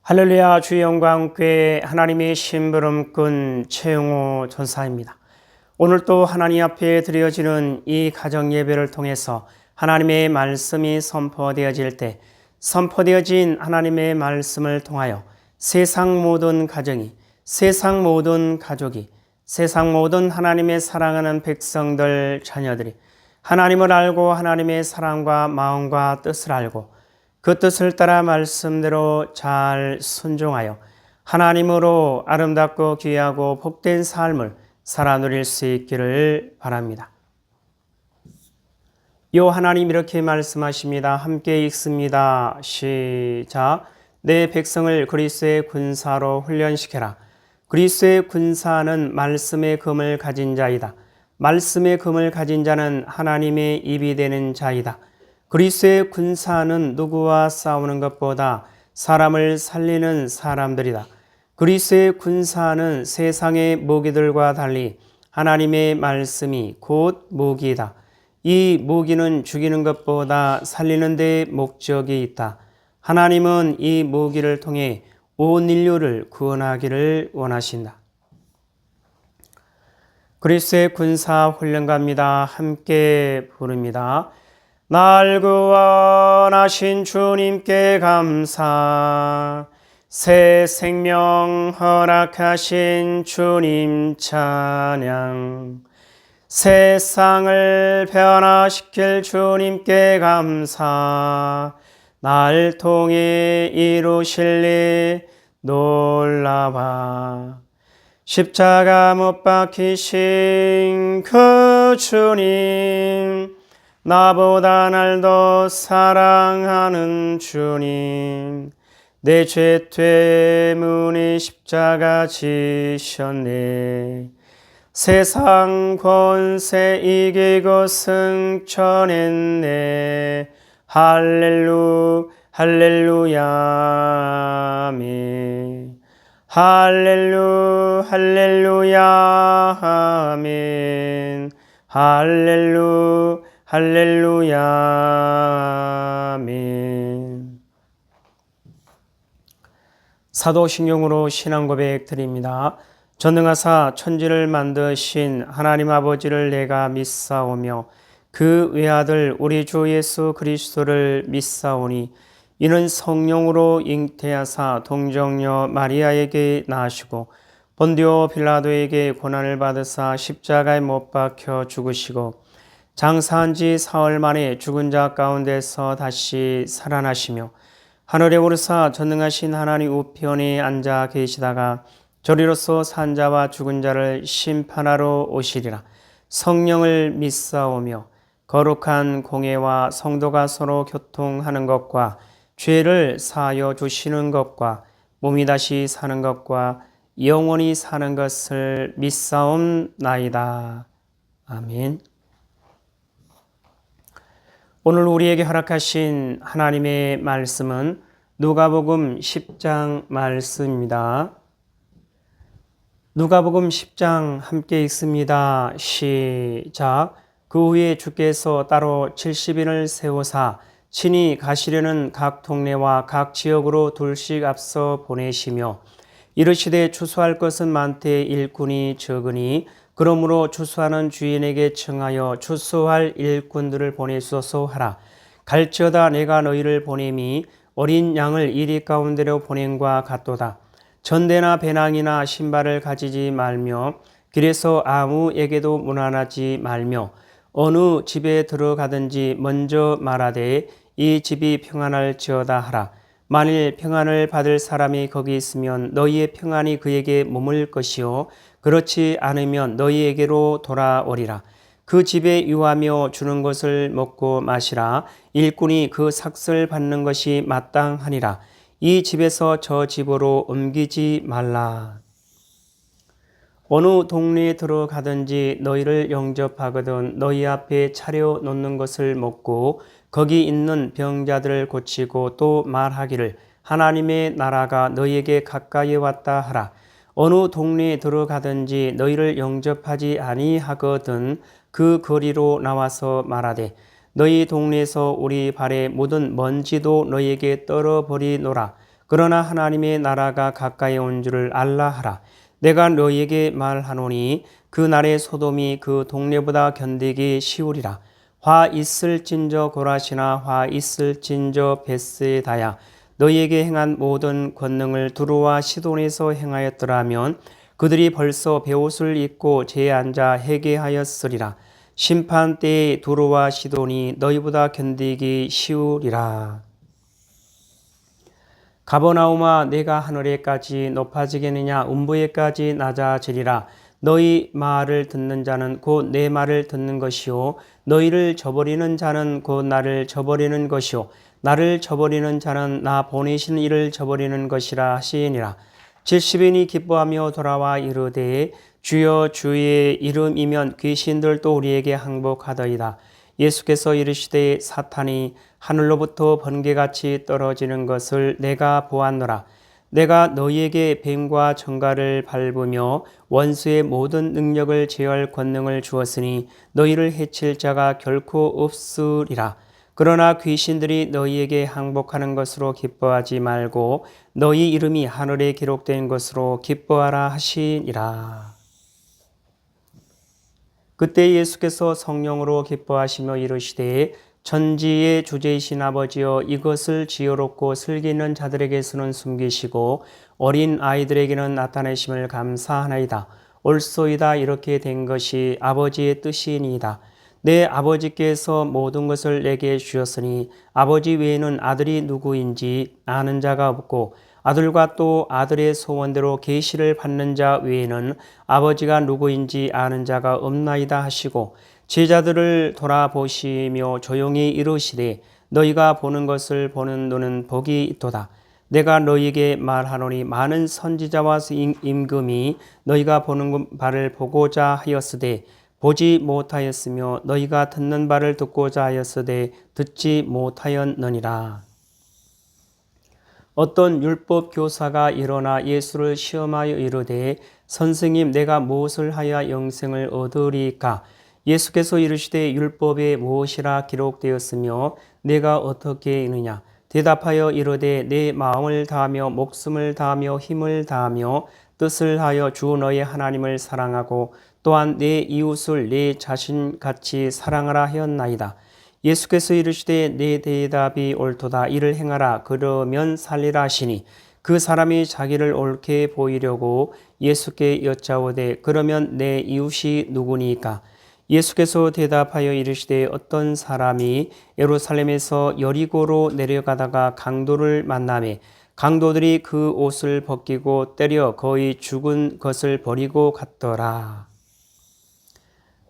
할렐루야. 주의 영광께 하나님의 심부름꾼 최영호 전사입니다. 오늘 또 하나님 앞에 드려지는 이 가정 예배를 통해서 하나님의 말씀이 선포되어질 때 선포되어진 하나님의 말씀을 통하여 세상 모든 가정이, 세상 모든 가족이, 세상 모든 하나님의 사랑하는 백성들, 자녀들이 하나님을 알고 하나님의 사랑과 마음과 뜻을 알고 그 뜻을 따라 말씀대로 잘 순종하여 하나님으로 아름답고 귀하고 복된 삶을 살아 누릴 수 있기를 바랍니다. 요 하나님 이렇게 말씀하십니다. 함께 읽습니다. 시작. 내 백성을 그리스도의 군사로 훈련시켜라. 그리스도의 군사는 말씀의 금을 가진 자이다. 말씀의 금을 가진 자는 하나님의 입이 되는 자이다. 그리스도의 군사는 누구와 싸우는 것보다 사람을 살리는 사람들이다. 그리스도의 군사는 세상의 무기들과 달리 하나님의 말씀이 곧 무기이다. 이 무기는 죽이는 것보다 살리는 데 목적이 있다. 하나님은 이 무기를 통해 온 인류를 구원하기를 원하신다. 그리스도의 군사 훈련가입니다. 함께 부릅니다. 날 구원하신 주님께 감사, 새 생명 허락하신 주님 찬양, 세상을 변화시킬 주님께 감사, 날 통해 이루실 일 놀라와. 십자가 못 박히신 그 주님, 나보다 날 더 사랑하는 주님, 내 죄 때문에 십자가 지셨네. 세상 권세 이기고 승천했네. 할렐루야 아멘. 할렐루야 아멘. 할렐루야 아멘. 사도신경으로 신앙고백 드립니다. 전능하사 천지를 만드신 하나님 아버지를 내가 믿사오며 그 외아들 우리 주 예수 그리스도를 믿사오니 이는 성령으로 잉태하사 동정녀 마리아에게 나시고 본디오 빌라도에게 고난을 받으사 십자가에 못 박혀 죽으시고 장사한 지 사흘 만에 죽은 자 가운데서 다시 살아나시며 하늘에 오르사 전능하신 하나님 우편에 앉아 계시다가 저리로서 산 자와 죽은 자를 심판하러 오시리라. 성령을 믿사오며 거룩한 공예와 성도가 서로 교통하는 것과 죄를 사하여 주시는 것과 몸이 다시 사는 것과 영원히 사는 것을 믿사옵나이다. 아멘. 오늘 우리에게 허락하신 하나님의 말씀은 누가복음 10장 말씀입니다. 누가복음 10장 함께 읽습니다. 시작. 그 후에 주께서 따로 70인을 세우사 친히 가시려는 각 동네와 각 지역으로 둘씩 앞서 보내시며 이르시되 추수할 것은 많되 일꾼이 적으니 그러므로 추수하는 주인에게 청하여 추수할 일꾼들을 보내소서 하라. 갈지어다 내가 너희를 보냄이 어린 양을 이리 가운데로 보냄과 같도다. 전대나 배낭이나 신발을 가지지 말며 길에서 아무에게도 문안하지 말며 어느 집에 들어가든지 먼저 말하되 이 집이 평안할지어다 하라. 만일 평안을 받을 사람이 거기 있으면 너희의 평안이 그에게 머물 것이요 그렇지 않으면 너희에게로 돌아오리라. 그 집에 유하며 주는 것을 먹고 마시라. 일꾼이 그 삭슬 받는 것이 마땅하니라. 이 집에서 저 집으로 옮기지 말라. 어느 동네에 들어가든지 너희를 영접하거든 너희 앞에 차려 놓는 것을 먹고 거기 있는 병자들을 고치고 또 말하기를 하나님의 나라가 너희에게 가까이 왔다 하라. 어느 동네에 들어가든지 너희를 영접하지 아니하거든 그 거리로 나와서 말하되 너희 동네에서 우리 발에 묻은 먼지도 너희에게 떨어버리노라. 그러나 하나님의 나라가 가까이 온 줄을 알라 하라. 내가 너희에게 말하노니 그 날에 소돔이 그 동네보다 견디기 쉬우리라. 화 있을진저 고라시나 화 있을진저 베스다야. 너희에게 행한 모든 권능을 두루와 시돈에서 행하였더라면 그들이 벌써 베옷을 입고 제에 앉아 회개하였으리라. 심판 때에 두루와 시돈이 너희보다 견디기 쉬우리라. 가버나움아 내가 하늘에까지 높아지겠느냐 음부에까지 낮아지리라. 너희 말을 듣는 자는 곧 내 말을 듣는 것이요 너희를 저버리는 자는 곧 나를 저버리는 것이요 나를 저버리는 자는 나 보내신 이를 저버리는 것이라 하시니라. 70인이 기뻐하며 돌아와 이르되 주여 주의 이름이면 귀신들도 우리에게 항복하더이다. 예수께서 이르시되 사탄이 하늘로부터 번개같이 떨어지는 것을 내가 보았노라. 내가 너희에게 뱀과 정갈을 밟으며 원수의 모든 능력을 제어할 권능을 주었으니 너희를 해칠 자가 결코 없으리라. 그러나 귀신들이 너희에게 항복하는 것으로 기뻐하지 말고 너희 이름이 하늘에 기록된 것으로 기뻐하라 하시니라. 그때 예수께서 성령으로 기뻐하시며 이르시되 천지의 주제이신 아버지여 이것을 지혜롭고 슬기 있는 자들에게서는 숨기시고 어린 아이들에게는 나타내심을 감사하나이다. 옳소이다. 이렇게 된 것이 아버지의 뜻이니이다. 내 아버지께서 모든 것을 내게 주셨으니 아버지 외에는 아들이 누구인지 아는 자가 없고 아들과 또 아들의 소원대로 계시를 받는 자 외에는 아버지가 누구인지 아는 자가 없나이다 하시고 제자들을 돌아보시며 조용히 이르시되 너희가 보는 것을 보는 눈은 복이 있도다. 내가 너희에게 말하노니 많은 선지자와 임금이 너희가 보는 바를 보고자 하였으되 보지 못하였으며 너희가 듣는 바를 듣고자 하였으되 듣지 못하였느니라. 어떤 율법 교사가 일어나 예수를 시험하여 이르되 선생님 내가 무엇을 하여 영생을 얻으리까? 예수께서 이르시되 율법에 무엇이라 기록되었으며 내가 어떻게 읽느냐? 대답하여 이르되 내 마음을 다하며 목숨을 다하며 힘을 다하며 뜻을 하여 주 너의 하나님을 사랑하고 또한 내 이웃을 내 자신같이 사랑하라 하였나이다. 예수께서 이르시되 내 대답이 옳도다. 이를 행하라. 그러면 살리라 하시니 그 사람이 자기를 옳게 보이려고 예수께 여짜오되 그러면 내 이웃이 누구니까? 예수께서 대답하여 이르시되 어떤 사람이 예루살렘에서 여리고로 내려가다가 강도를 만나매 강도들이 그 옷을 벗기고 때려 거의 죽은 것을 버리고 갔더라.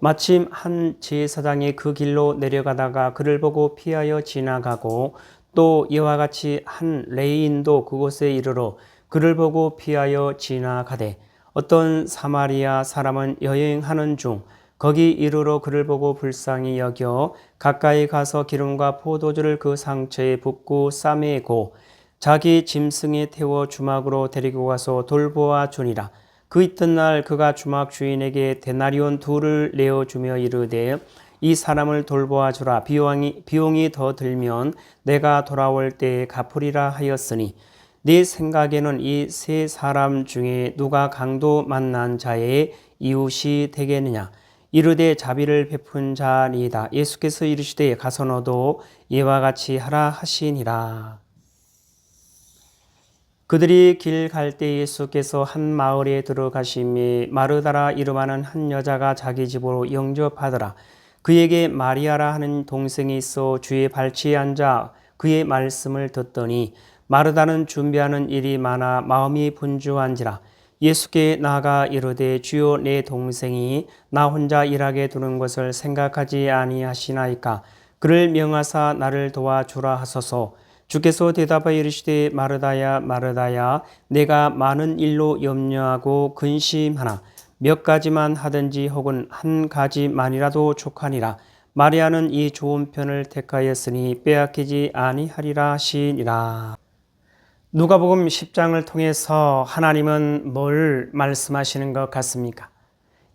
마침 한 제사장이 그 길로 내려가다가 그를 보고 피하여 지나가고 또 이와 같이 한 레위인도 그곳에 이르러 그를 보고 피하여 지나가되 어떤 사마리아 사람은 여행하는 중 거기 이르러 그를 보고 불쌍히 여겨 가까이 가서 기름과 포도주를 그 상처에 붓고 싸매고 자기 짐승에 태워 주막으로 데리고 가서 돌보아 주니라. 그 이튿날 그가 주막 주인에게 데나리온 2를 내어주며 이르되 이 사람을 돌보아 주라. 비용이 더 들면 내가 돌아올 때에 갚으리라 하였으니 네 생각에는 이 세 사람 중에 누가 강도 만난 자의 이웃이 되겠느냐? 이르되 자비를 베푼 자니이다. 예수께서 이르시되 가서 너도 이와 같이 하라 하시니라. 그들이 길 갈 때 예수께서 한 마을에 들어가심에 마르다라 이름하는 한 여자가 자기 집으로 영접하더라. 그에게 마리아라 하는 동생이 있어 주의 발치에 앉아 그의 말씀을 듣더니 마르다는 준비하는 일이 많아 마음이 분주한지라. 예수께 나아가 이르되 주여 내 동생이 나 혼자 일하게 두는 것을 생각하지 아니하시나이까? 그를 명하사 나를 도와주라 하소서. 주께서 대답하여 이르시되 마르다야 마르다야 내가 많은 일로 염려하고 근심하나 몇 가지만 하든지 혹은 한 가지만이라도 족하니라. 마리아는 이 좋은 편을 택하였으니 빼앗기지 아니하리라 하시니라. 누가복음 10장을 통해서 하나님은 뭘 말씀하시는 것 같습니까?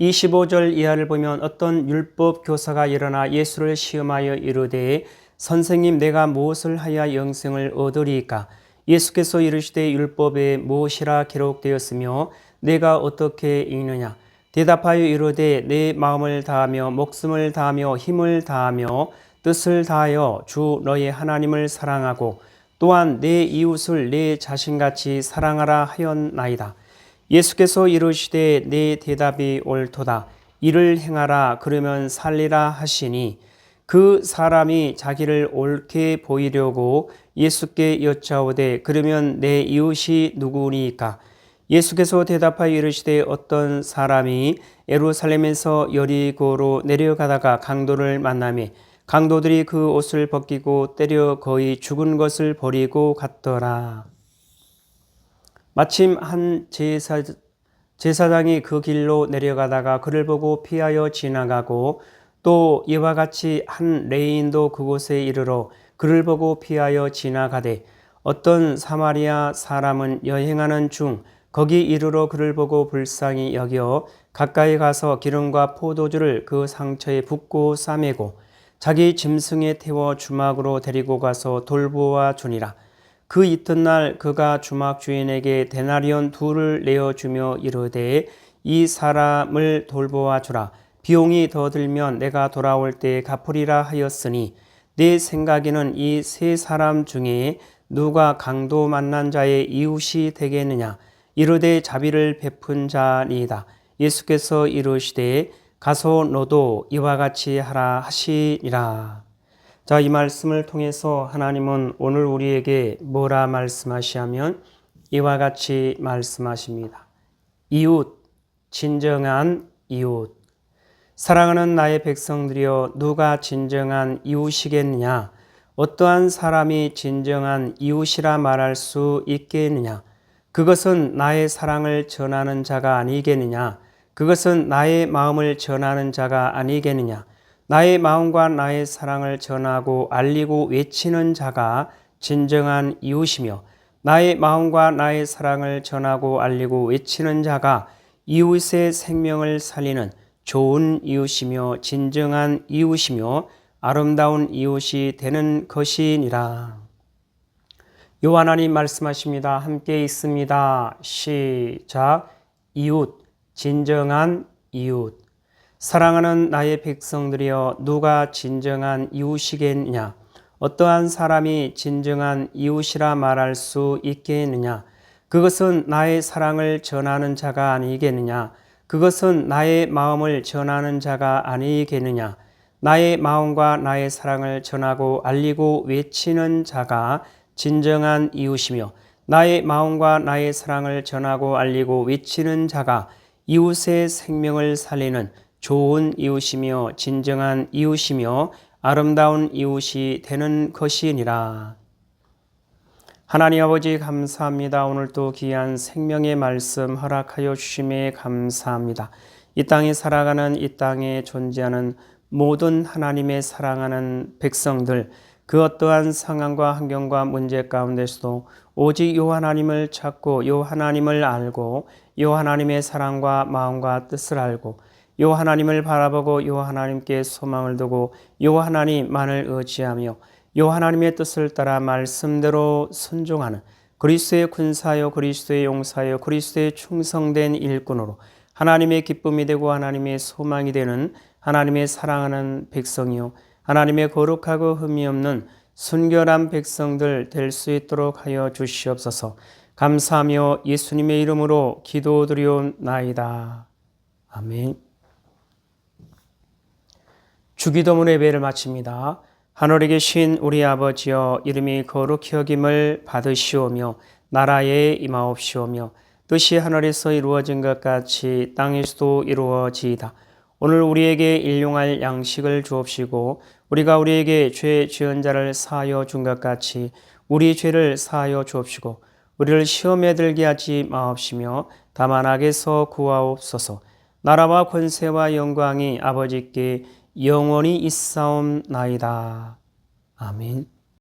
25절 이하를 보면 어떤 율법 교사가 일어나 예수를 시험하여 이르되 선생님 내가 무엇을 하여 영생을 얻으리까? 예수께서 이르시되 율법에 무엇이라 기록되었으며 내가 어떻게 읽느냐. 대답하여 이르되 내 마음을 다하며 목숨을 다하며 힘을 다하며 뜻을 다하여 주 너의 하나님을 사랑하고 또한 내 이웃을 내 자신같이 사랑하라 하였나이다. 예수께서 이르시되 내 대답이 옳도다. 이를 행하라 그러면 살리라 하시니 그 사람이 자기를 옳게 보이려고 예수께 여짜오되 그러면 내 이웃이 누구니까? 예수께서 대답하여 이르시되 어떤 사람이 예루살렘에서 여리고로 내려가다가 강도를 만나매 강도들이 그 옷을 벗기고 때려 거의 죽은 것을 버리고 갔더라. 마침 한 제사장이 그 길로 내려가다가 그를 보고 피하여 지나가고 또 이와 같이 한 레위인도 그곳에 이르러 그를 보고 피하여 지나가되 어떤 사마리아 사람은 여행하는 중 거기 이르러 그를 보고 불쌍히 여겨 가까이 가서 기름과 포도주를 그 상처에 붓고 싸매고 자기 짐승에 태워 주막으로 데리고 가서 돌보아 주니라. 그 이튿날 그가 주막 주인에게 데나리온 2를 내어주며 이르되 이 사람을 돌보아 주라. 비용이 더 들면 내가 돌아올 때에 갚으리라 하였으니 내 생각에는 이 3사람 중에 누가 강도 만난 자의 이웃이 되겠느냐. 이르되 자비를 베푼 자니이다. 예수께서 이르시되 가서 너도 이와 같이 하라 하시니라. 자, 이 말씀을 통해서 하나님은 오늘 우리에게 뭐라 말씀하시냐면 이와 같이 말씀하십니다. 이웃, 진정한 이웃. 사랑하는 나의 백성들이여 누가 진정한 이웃이겠느냐? 어떠한 사람이 진정한 이웃이라 말할 수 있겠느냐? 그것은 나의 사랑을 전하는 자가 아니겠느냐? 그것은 나의 마음을 전하는 자가 아니겠느냐? 나의 마음과 나의 사랑을 전하고 알리고 외치는 자가 진정한 이웃이며 나의 마음과 나의 사랑을 전하고 알리고 외치는 자가 이웃의 생명을 살리는 좋은 이웃이며 진정한 이웃이며 아름다운 이웃이 되는 것이니라. 요한하님 말씀하십니다. 함께 있습니다. 시작. 이웃, 진정한 이웃. 사랑하는 나의 백성들이여 누가 진정한 이웃이겠느냐? 어떠한 사람이 진정한 이웃이라 말할 수 있겠느냐? 그것은 나의 사랑을 전하는 자가 아니겠느냐? 그것은 나의 마음을 전하는 자가 아니겠느냐? 나의 마음과 나의 사랑을 전하고 알리고 외치는 자가 진정한 이웃이며 나의 마음과 나의 사랑을 전하고 알리고 외치는 자가 이웃의 생명을 살리는 좋은 이웃이며 진정한 이웃이며 아름다운 이웃이 되는 것이니라. 하나님 아버지 감사합니다. 오늘도 귀한 생명의 말씀 허락하여 주심에 감사합니다. 이 땅에 살아가는 이 땅에 존재하는 모든 하나님의 사랑하는 백성들 그 어떠한 상황과 환경과 문제 가운데서도 오직 요 하나님을 찾고 요 하나님을 알고 요 하나님의 사랑과 마음과 뜻을 알고 요 하나님을 바라보고 요 하나님께 소망을 두고 요 하나님만을 의지하며 요 하나님의 뜻을 따라 말씀대로 순종하는 그리스도의 군사요 그리스도의 용사요 그리스도의 충성된 일꾼으로 하나님의 기쁨이 되고 하나님의 소망이 되는 하나님의 사랑하는 백성이요 하나님의 거룩하고 흠이 없는 순결한 백성들 될 수 있도록 하여 주시옵소서. 감사하며 예수님의 이름으로 기도드리옵나이다. 아멘. 주기도문 예배를 마칩니다. 하늘에 계신 우리 아버지여 이름이 거룩히 여김을 받으시오며 나라에 임하옵시오며 뜻이 하늘에서 이루어진 것 같이 땅에서도 이루어지이다. 오늘 우리에게 일용할 양식을 주옵시고 우리가 우리에게 죄 지은 자를 사하여 준 것 같이 우리 죄를 사하여 주옵시고 우리를 시험에 들게 하지 마옵시며 다만 악에서 구하옵소서. 나라와 권세와 영광이 아버지께 영원히 있사옵나이다. 아멘.